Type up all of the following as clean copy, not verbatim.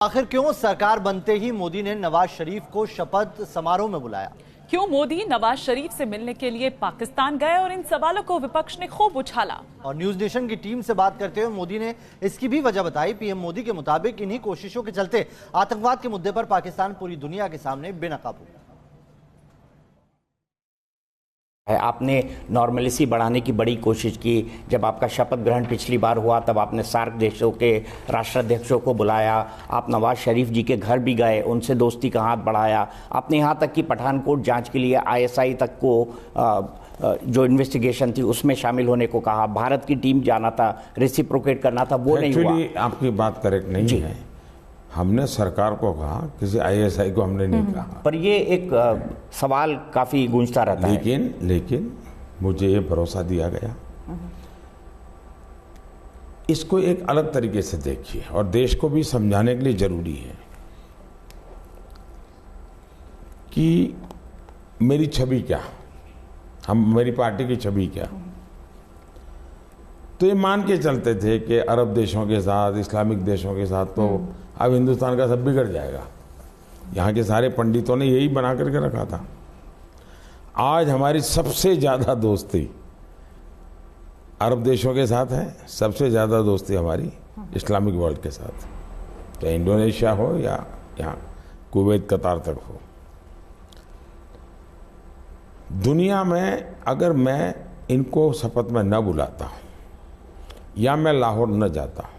आखिर क्यों सरकार बनते ही मोदी ने नवाज शरीफ को शपथ समारोह में बुलाया? क्यों मोदी नवाज शरीफ से मिलने के लिए पाकिस्तान गए और इन सवालों को विपक्ष ने खूब उछाला। और न्यूज नेशन की टीम से बात करते हुए मोदी ने इसकी भी वजह बताई। पीएम मोदी के मुताबिक इन्हीं कोशिशों के चलते आतंकवाद के मुद्दे पर पाकिस्तान पूरी दुनिया के सामने बेनकाबू। आपने नॉर्मलिसी बढ़ाने की बड़ी कोशिश की। जब आपका शपथ ग्रहण पिछली बार हुआ तब आपने सार्क देशों के राष्ट्राध्यक्षों को बुलाया, आप नवाज शरीफ जी के घर भी गए, उनसे दोस्ती का हाथ बढ़ाया। आपने यहाँ तक कि पठानकोट जांच के लिए आईएसआई तक को जो इन्वेस्टिगेशन थी उसमें शामिल होने को कहा। भारत की टीम जाना था, रेसिप्रोकेट करना था, वो नहीं हुआ। आपकी बात करेक्ट नहीं है। हमने सरकार को कहा, किसी आईएसआई को हमने नहीं कहा। पर ये एक सवाल काफी गूंजता रहता है। लेकिन मुझे ये भरोसा दिया गया। इसको एक अलग तरीके से देखिए और देश को भी समझाने के लिए जरूरी है कि मेरी छवि क्या, मेरी पार्टी की छवि क्या। तो ये मान के चलते थे कि अरब देशों के साथ, इस्लामिक देशों के साथ तो अब हिंदुस्तान का सब बिगड़ जाएगा। यहाँ के सारे पंडितों ने यही बना करके रखा था। आज हमारी सबसे ज्यादा दोस्ती अरब देशों के साथ है, सबसे ज्यादा दोस्ती हमारी इस्लामिक वर्ल्ड के साथ, चाहे इंडोनेशिया हो या यहाँ कुवैत कतार तक हो। दुनिया में अगर मैं इनको शपथ में न बुलाता हूँ या मैं लाहौर न जाता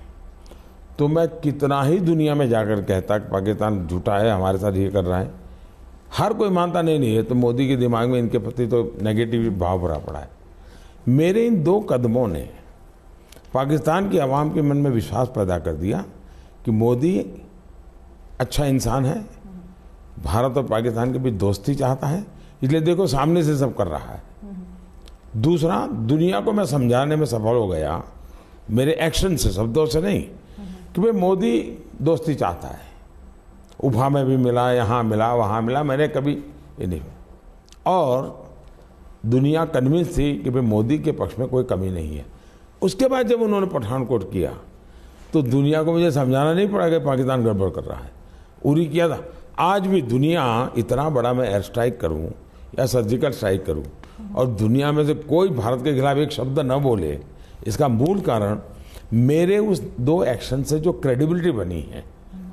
तो मैं कितना ही दुनिया में जाकर कहता कि पाकिस्तान झूठा है, हमारे साथ ये कर रहा है, हर कोई मानता नहीं है। तो मोदी के दिमाग में इनके प्रति तो नेगेटिव भाव भरा पड़ा है। मेरे इन दो कदमों ने पाकिस्तान की आवाम के मन में विश्वास पैदा कर दिया कि मोदी अच्छा इंसान है, भारत और पाकिस्तान के बीच दोस्ती चाहता है, इसलिए देखो सामने से सब कर रहा है। दूसरा, दुनिया को मैं समझाने में सफल हो गया, मेरे एक्शन से, शब्दों से नहीं, कि भाई मोदी दोस्ती चाहता है। उभा में भी मिला, यहाँ मिला, वहाँ मिला, मैंने कभी ये नहीं। और दुनिया कन्विंस थी कि भाई मोदी के पक्ष में कोई कमी नहीं है। उसके बाद जब उन्होंने पठानकोट किया तो दुनिया को मुझे समझाना नहीं पड़ा कि पाकिस्तान गड़बड़ कर रहा है। उरी किया था। आज भी दुनिया, इतना बड़ा मैं एयर स्ट्राइक करूँ या सर्जिकल स्ट्राइक करूँ और दुनिया में से कोई भारत के खिलाफ एक शब्द न बोले, इसका मूल कारण मेरे उस दो एक्शन से जो क्रेडिबिलिटी बनी है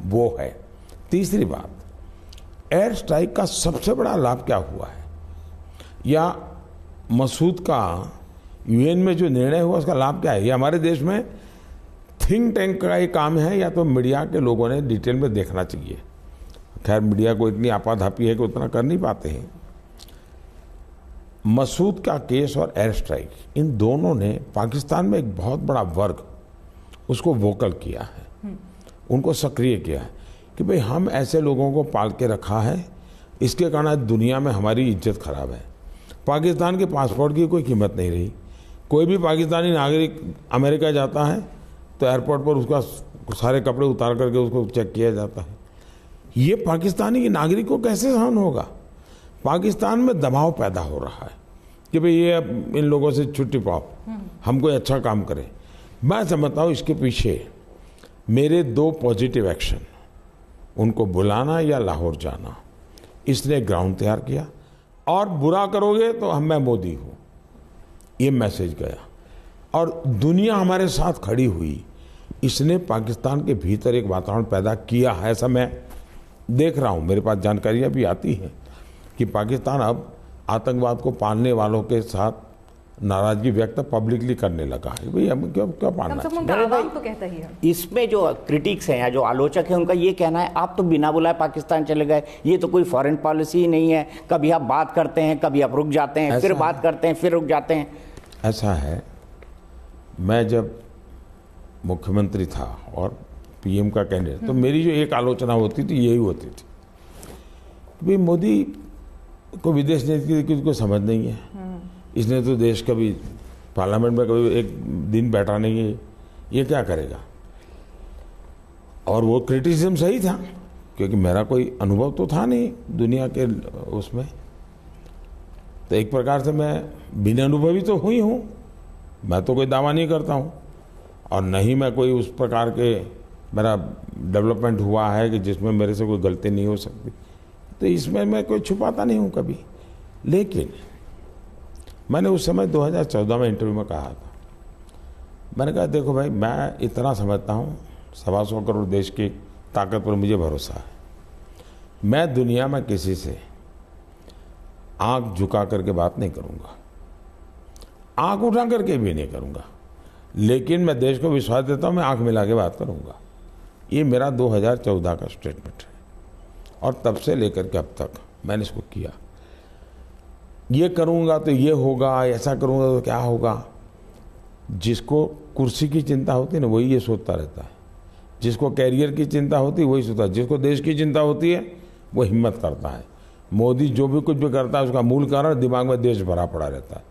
वो है। तीसरी बात, एयर स्ट्राइक का सबसे बड़ा लाभ क्या हुआ है, या मसूद का यूएन में जो निर्णय हुआ उसका लाभ क्या है, ये हमारे देश में थिंक टैंक का एक काम है या तो मीडिया के लोगों ने डिटेल में देखना चाहिए। खैर मीडिया को इतनी आपाधापी है कि उतना कर नहीं पाते हैं। मसूद का केस और एयर स्ट्राइक, इन दोनों ने पाकिस्तान में एक बहुत बड़ा वर्ग उसको वोकल किया है, उनको सक्रिय किया है कि भाई हम ऐसे लोगों को पाल के रखा है, इसके कारण दुनिया में हमारी इज्जत खराब है। पाकिस्तान के पासपोर्ट की कोई कीमत नहीं रही। कोई भी पाकिस्तानी नागरिक अमेरिका जाता है तो एयरपोर्ट पर उसका सारे कपड़े उतार करके उसको चेक किया जाता है। ये पाकिस्तानी नागरिक को कैसे सहन होगा? पाकिस्तान में दबाव पैदा हो रहा है कि भाई ये इन लोगों से छुट्टी पाओ, हम कोई अच्छा काम करें। मैं समझता हूँ इसके पीछे मेरे दो पॉजिटिव एक्शन, उनको बुलाना या लाहौर जाना, इसने ग्राउंड तैयार किया। और बुरा करोगे तो मैं मोदी हूँ, ये मैसेज गया और दुनिया हमारे साथ खड़ी हुई। इसने पाकिस्तान के भीतर एक वातावरण पैदा किया है, ऐसा मैं देख रहा हूँ। मेरे पास जानकारियाँ भी आती हैं कि पाकिस्तान अब आतंकवाद को पालने वालों के साथ नाराजगी व्यक्त पब्लिकली करने लगा है। भाई हम क्या पालना तो कहता ही है। इसमें जो क्रिटिक्स हैं या जो आलोचक हैं उनका ये कहना है आप तो बिना बुलाए पाकिस्तान चले गए, ये तो कोई फॉरेन पॉलिसी ही नहीं है। कभी आप बात करते हैं, कभी आप रुक जाते हैं, फिर बात करते हैं, फिर रुक जाते हैं। ऐसा है, मैं जब मुख्यमंत्री था और पीएम का कैंडिडेट, तो मेरी जो एक आलोचना होती थी यही होती थी, भाई मोदी को विदेश नीति की कोई समझ नहीं है। इसने तो देश कभी पार्लियामेंट में कभी एक दिन बैठा नहीं है, ये क्या करेगा? और वो क्रिटिसिज्म सही था क्योंकि मेरा कोई अनुभव तो था नहीं दुनिया के उसमें। तो एक प्रकार से मैं बिना अनुभवी तो हुई हूँ, मैं तो कोई दावा नहीं करता हूँ और नहीं मैं कोई उस प्रकार के मेरा डेवलपमेंट हुआ है कि जिसमें मेरे से कोई गलती नहीं हो सकती, तो इसमें मैं कोई छुपाता नहीं हूँ कभी। लेकिन मैंने उस समय 2014 में इंटरव्यू में कहा था, मैंने कहा देखो भाई, मैं इतना समझता हूँ 125 करोड़ देश की ताकत पर मुझे भरोसा है। मैं दुनिया में किसी से आंख झुका करके बात नहीं करूँगा, आंख उठा करके भी नहीं करूँगा, लेकिन मैं देश को विश्वास देता हूँ, मैं आंख मिला के बात करूँगा। ये मेरा 2014 का स्टेटमेंट है और तब से लेकर के अब तक मैंने इसको किया। ये करूँगा तो ये होगा, ऐसा करूँगा तो क्या होगा। जिसको कुर्सी की चिंता होती है ना, वही ये सोचता रहता है। जिसको कैरियर की चिंता होती है वही सोचता है। जिसको देश की चिंता होती है वो हिम्मत करता है। मोदी जो भी कुछ भी करता है उसका मूल कारण दिमाग में देश भरा पड़ा रहता है।